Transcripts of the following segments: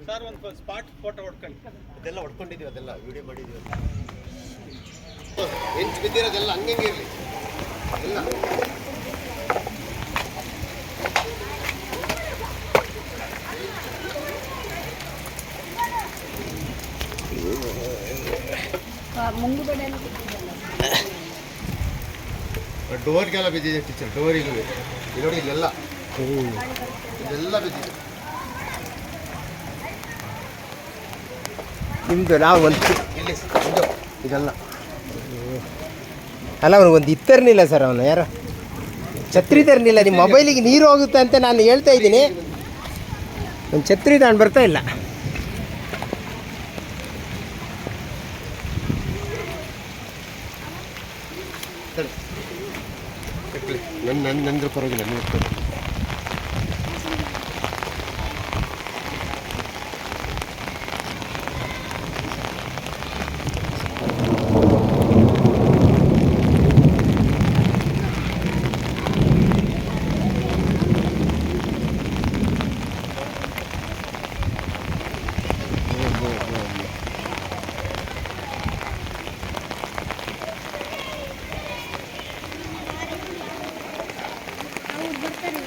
Sir ಒಂದು spot photo ಹೊಡ್ಕೊಳ್ಳಿ. ಅದೆಲ್ಲ ಹೊಡ್ಕೊಂಡಿದ್ದೀವಿ, ಅದೆಲ್ಲ ವಿಡಿಯೋ ಮಾಡಿದ್ದೀವಿ. ಹೆಂಚು ಬಿದ್ದಿರೋದೆಲ್ಲ ಹಂಗೆ ಇರಲಿ ಎಲ್ಲ. ಡೋರ್ಗೆಲ್ಲ ಬಿದ್ದಿದೆ ಟೀಚರ್, ಡೋರಿಗೂ ನೋಡಿ ಇಲ್ಲೆಲ್ಲ ಇದೆಲ್ಲ ಬಿದ್ದಿದೆ. ನಿಮ್ಮದು ನಾವು ಒಂದು ಇಲ್ಲಿ ಇದು ಇದೆಲ್ಲ ಅಲ್ಲ, ಅವನು ಒಂದು ಇತ್ತರ್ನಿಲ್ಲ ಸರ್, ಅವನು ಯಾರು ಛತ್ರಿ ತರ್ನಿಲ್ಲ. ನಿಮ್ಮ ಮೊಬೈಲಿಗೆ ನೀರು ಹೋಗುತ್ತೆ ಅಂತ ನಾನು ಹೇಳ್ತಾ ಇದ್ದೀನಿ. ಒಂದು ಛತ್ರಿ ತಗೊಂಡು ಬರ್ತಾ ಇಲ್ಲ. ನಂದು ಪರವಾಗಿಲ್ಲ, ನೀವು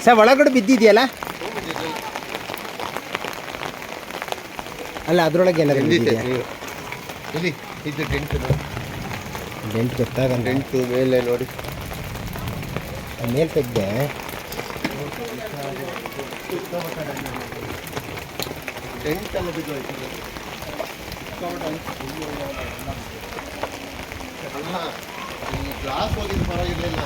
ಸರ್ ಒಳಗಡೆ ಬಿದ್ದಿದೆಯಲ್ಲ, ಅಲ್ಲ ಅದರೊಳಗೆ ಏನಾದ್ರು ಬಿದ್ದಿದೆಯಾ? ಇಲ್ಲಿ ಇದು ಡೆಂಟು ಗೊತ್ತಾಗಲ್ಲ. ಡೆಂಟು ಮೇಲೆ ನೋಡಿ, ಮೇಲೆ ತೆಗ್ದೆ. ಡೆಂಟೆಲ್ಲ ಬಿದ್ದೋಯ್ತು. ಅಲ್ಲ, ಈ ಗ್ಲಾಸ್ ಹೋಗಿದ್ದು ಪರವಾಗಿಲ್ಲ.